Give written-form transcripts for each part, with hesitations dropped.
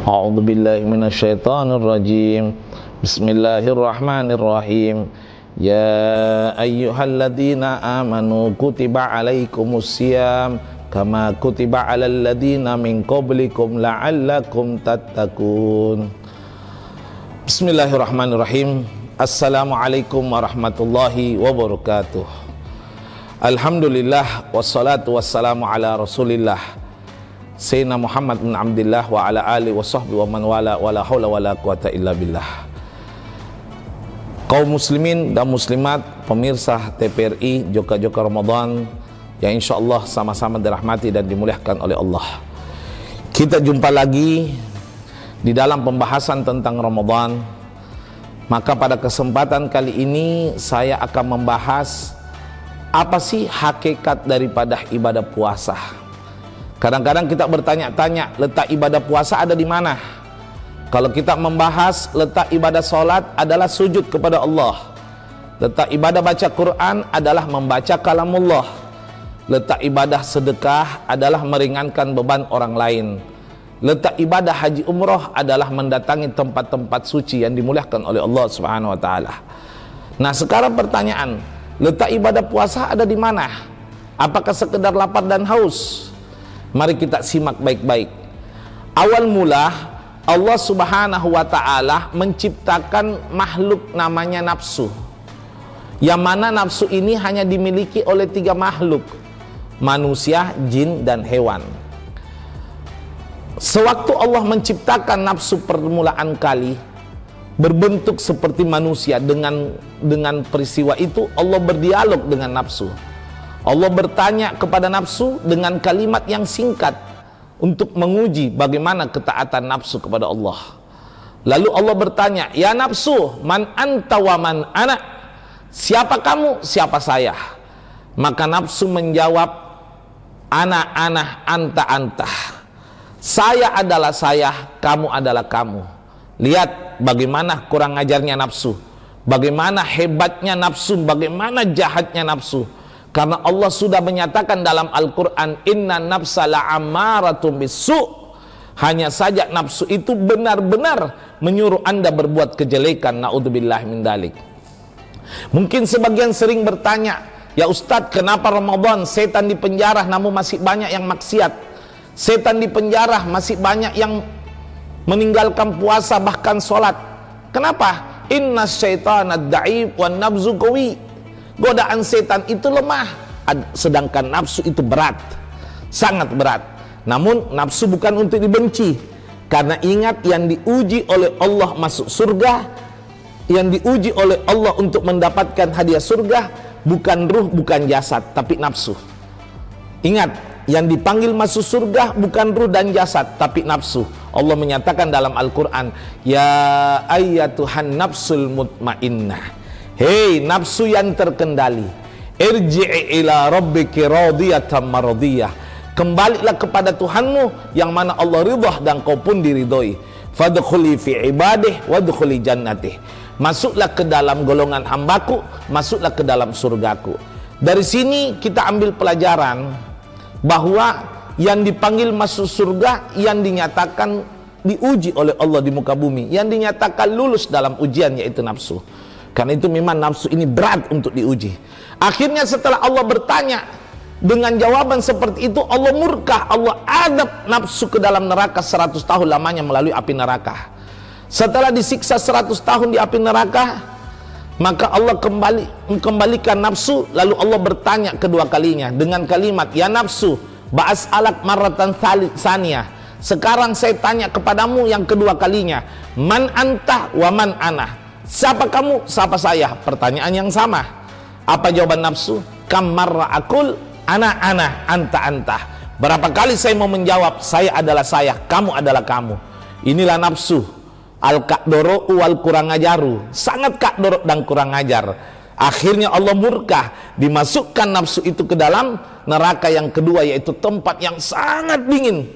A'udzu billahi minasyaitonir rajim. Bismillahirrahmanirrahim. Ya ayyuhalladzina amanu kutiba alaikumusiyam kama kutiba alal ladzina min qablikum la'allakum tattaqun. Bismillahirrahmanirrahim. Assalamualaikum warahmatullahi wabarakatuh. Alhamdulillah wassalatu wassalamu ala Rasulillah Sayyidina Muhammad bin Abdillah wa ala alihi wa sahbihi wa man wala wala haula wala quwata illa billah. Kaum muslimin dan muslimat, pemirsa TPRI Joka-Joka Ramadan yang insyaallah sama-sama dirahmati dan dimuliakan oleh Allah. Kita jumpa lagi di dalam pembahasan tentang Ramadan. Maka pada kesempatan kali ini saya akan membahas apa sih hakikat daripada ibadah puasa. Kadang-kadang kita bertanya-tanya, letak ibadah puasa ada di mana? Kalau kita membahas letak ibadah solat adalah sujud kepada Allah. Letak ibadah baca Quran adalah membaca kalamullah. Letak ibadah sedekah adalah meringankan beban orang lain. Letak ibadah haji umroh adalah mendatangi tempat-tempat suci yang dimuliakan oleh Allah Subhanahu wa taala. Nah, sekarang pertanyaan, letak ibadah puasa ada di mana? Apakah sekedar lapar dan haus? Mari kita simak baik-baik. Awal mula Allah Subhanahu wa taala menciptakan makhluk namanya nafsu. Yang mana nafsu ini hanya dimiliki oleh 3 makhluk, manusia, jin, dan hewan. Sewaktu Allah menciptakan nafsu permulaan kali berbentuk seperti manusia, dengan peristiwa itu Allah berdialog dengan nafsu. Allah bertanya kepada nafsu dengan kalimat yang singkat untuk menguji bagaimana ketaatan nafsu kepada Allah. Lalu Allah bertanya, "Ya nafsu, man anta wa man ana?" Siapa kamu, siapa saya? Maka nafsu menjawab, "Ana, anta, anta." Saya adalah saya, kamu adalah kamu. Lihat bagaimana kurang ajarnya nafsu, bagaimana hebatnya nafsu, bagaimana jahatnya nafsu. Karena Allah sudah menyatakan dalam Al-Quran, "Inna nafsa la'amaratum bisu'." Hanya saja nafsu itu benar-benar menyuruh Anda berbuat kejelekan. Na'udzubillah min dalik. Mungkin sebagian sering bertanya, "Ya Ustadz, kenapa Ramadan setan di penjara namun masih banyak yang maksiat? Setan di penjara masih banyak yang meninggalkan puasa bahkan sholat. Kenapa?" Inna syaitana da'if wa nafsu qawi. Godaan setan itu lemah, sedangkan nafsu itu berat, sangat berat. Namun nafsu bukan untuk dibenci, karena ingat yang diuji oleh Allah masuk surga, yang diuji oleh Allah untuk mendapatkan hadiah surga bukan ruh, bukan jasad, tapi nafsu. Ingat, yang dipanggil masuk surga bukan ruh dan jasad, tapi nafsu. Allah menyatakan dalam Al-Quran, "Ya ayyatuhan nafsul mutmainnah." Hei nafsu yang terkendali, irji'i ila rabbiki radiyatan maradiyah. Kembalilah kepada Tuhanmu yang mana Allah ridha dan kau pun diridhoi. Fadkhuli fi ibadih wadkhuli jannatih. Masuklah ke dalam golongan hambaku, masuklah ke dalam surgaku. Dari sini kita ambil pelajaran bahwa yang dipanggil masuk surga, yang dinyatakan diuji oleh Allah di muka bumi, yang dinyatakan lulus dalam ujian yaitu nafsu. Karena itu memang nafsu ini berat untuk diuji. Akhirnya setelah Allah bertanya dengan jawaban seperti itu, Allah murka, Allah adab nafsu ke dalam neraka 100 tahun lamanya melalui api neraka. Setelah disiksa 100 tahun di api neraka, maka Allah kembalikan nafsu. Lalu Allah bertanya kedua kalinya dengan kalimat, "Ya nafsu, ba'as alak marratan saniyah." Sekarang saya tanya kepadamu yang kedua kalinya, "Man anta wa man ana?" Siapa kamu, siapa saya? Pertanyaan yang sama. Apa jawaban nafsu? "Kam marra aqul ana, anta." Berapa kali saya mau menjawab, saya adalah saya, kamu adalah kamu. Inilah nafsu. Al-Ka'doro wal kurang ajaru. Sangat kakdoro dan kurang ajar. Akhirnya Allah murka, dimasukkan nafsu itu ke dalam neraka yang kedua, yaitu tempat yang sangat dingin.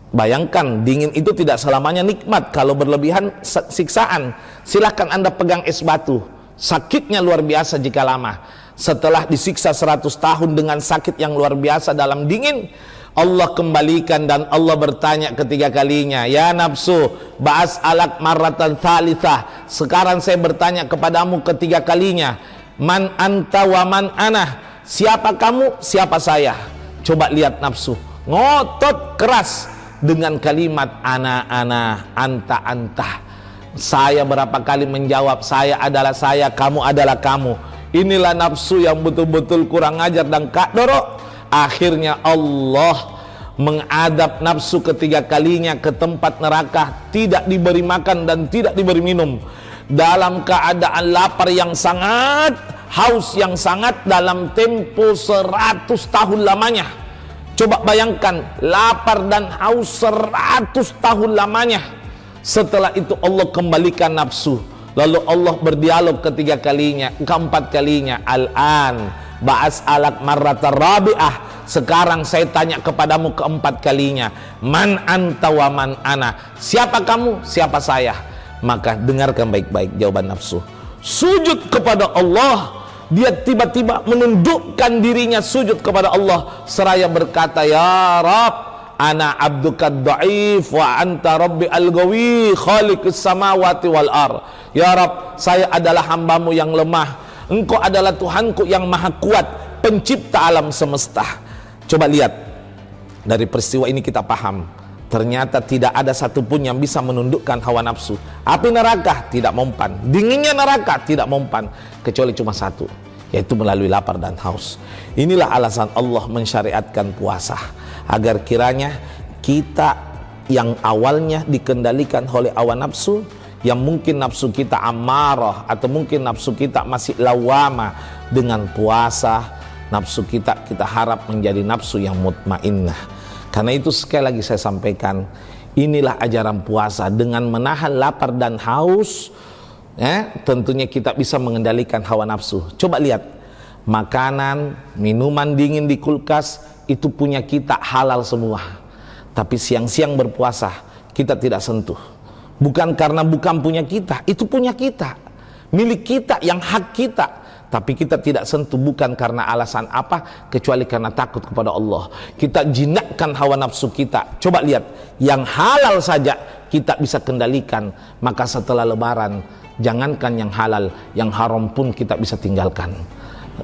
Bayangkan, dingin itu tidak selamanya nikmat. Kalau berlebihan siksaan. Silahkan Anda pegang es batu, sakitnya luar biasa jika lama. setelah disiksa 100 tahun dengan sakit yang luar biasa dalam dingin, Allah kembalikan dan Allah bertanya ketiga kalinya, ya nafsu ba'as alak marratan thalithah, sekarang saya bertanya kepadamu ketiga kalinya, man anta wa man ana, siapa kamu, siapa saya. Coba lihat nafsu, ngotot keras dengan kalimat ana, anta, anta. Saya berapa kali menjawab, saya adalah saya, kamu adalah kamu. Inilah nafsu yang betul-betul kurang ajar dan kadoro. Akhirnya Allah mengadab nafsu ketiga kalinya ke tempat neraka, tidak diberi makan dan tidak diberi minum, dalam keadaan lapar yang sangat, haus yang sangat, dalam tempo 100 tahun lamanya. Coba bayangkan, lapar dan haus 100 tahun lamanya. Setelah itu Allah kembalikan nafsu, lalu Allah berdialog ketiga kalinya, keempat kalinya, al-an ba'as alak marrata rabi'ah, sekarang saya tanya kepadamu keempat kalinya, man anta wa man ana, siapa kamu, siapa saya. Maka dengarkan baik-baik jawaban nafsu. Sujud kepada Allah, dia tiba-tiba menundukkan dirinya sujud kepada Allah seraya berkata, ya Rabb, ana abduka dhaif wa anta rabbi al-gawi khaliqus samawati wal ar. Ya Rabb, saya adalah hambamu yang lemah, engkau adalah Tuhanku yang maha kuat, pencipta alam semesta. Coba lihat, dari peristiwa ini kita paham, ternyata tidak ada satupun yang bisa menundukkan hawa nafsu. Api neraka tidak mempan, dinginnya neraka tidak mempan, kecuali cuma satu, yaitu melalui lapar dan haus. Inilah alasan Allah mensyariatkan puasa, agar kiranya kita yang awalnya dikendalikan oleh hawa nafsu, yang mungkin nafsu kita amarah atau mungkin nafsu kita masih lawama, dengan puasa nafsu kita harap menjadi nafsu yang mutmainnah. Karena itu sekali lagi saya sampaikan, inilah ajaran puasa. Dengan menahan lapar dan haus, tentunya kita bisa mengendalikan hawa nafsu. Coba lihat, makanan, minuman dingin di kulkas itu punya kita, halal semua. Tapi siang-siang berpuasa kita tidak sentuh. Bukan karena bukan punya kita, itu punya kita, milik kita, yang hak kita. Tapi kita tidak sentuh, bukan karena alasan apa, kecuali karena takut kepada Allah. Kita jinakkan hawa nafsu kita. Coba lihat, yang halal saja kita bisa kendalikan. Maka setelah lebaran, jangankan yang halal, yang haram pun kita bisa tinggalkan.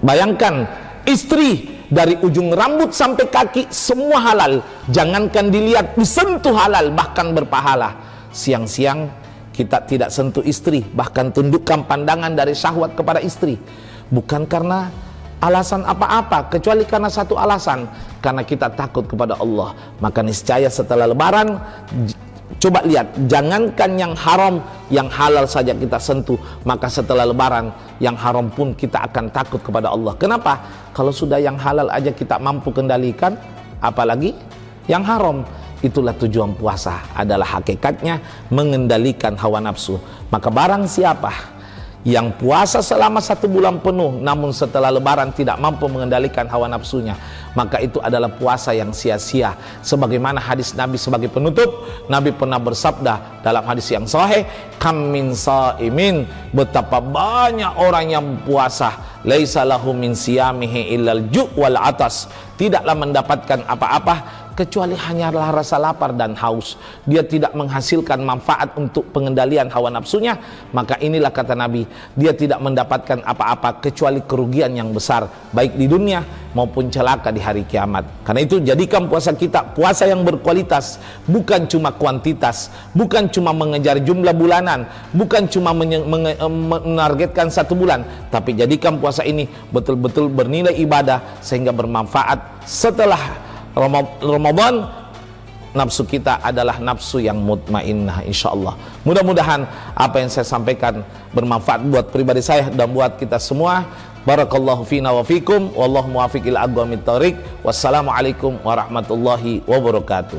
Bayangkan, istri dari ujung rambut sampai kaki semua halal, jangankan dilihat, disentuh halal, bahkan berpahala. Siang-siang kita tidak sentuh istri, bahkan tundukkan pandangan dari syahwat kepada istri. Bukan karena alasan apa-apa, kecuali karena satu alasan, karena kita takut kepada Allah. Maka niscaya setelah lebaran, coba lihat, jangankan yang haram, yang halal saja kita sentuh, maka setelah lebaran yang haram pun kita akan takut kepada Allah. Kenapa? Kalau sudah yang halal aja kita mampu kendalikan, apalagi yang haram. Itulah tujuan puasa, adalah hakikatnya mengendalikan hawa nafsu. Maka barang siapa yang puasa selama 1 bulan penuh, namun setelah lebaran tidak mampu mengendalikan hawa nafsunya, maka itu adalah puasa yang sia-sia. Sebagaimana hadis Nabi sebagai penutup, Nabi pernah bersabda dalam hadis yang sahih, kam min saimin, betapa banyak orang yang puasa, laisa lahu min siyamihi illal ju' wal atas, tidaklah mendapatkan apa-apa kecuali hanyalah rasa lapar dan haus. Dia tidak menghasilkan manfaat untuk pengendalian hawa nafsunya. Maka inilah kata Nabi, dia tidak mendapatkan apa-apa kecuali kerugian yang besar, baik di dunia maupun celaka di hari kiamat. Karena itu jadikan puasa kita puasa yang berkualitas, bukan cuma kuantitas, bukan cuma mengejar jumlah bulanan, bukan cuma menargetkan 1 bulan, tapi jadikan puasa ini betul-betul bernilai ibadah sehingga bermanfaat setelah Ramadan. Nafsu kita adalah nafsu yang mutmainnah, insyaallah. Mudah-mudahan apa yang saya sampaikan bermanfaat buat pribadi saya dan buat kita semua. Barakallahu fina wa fikum, wallahu muwaffiq ila aqwamit thoriq. Wassalamualaikum warahmatullahi wabarakatuh.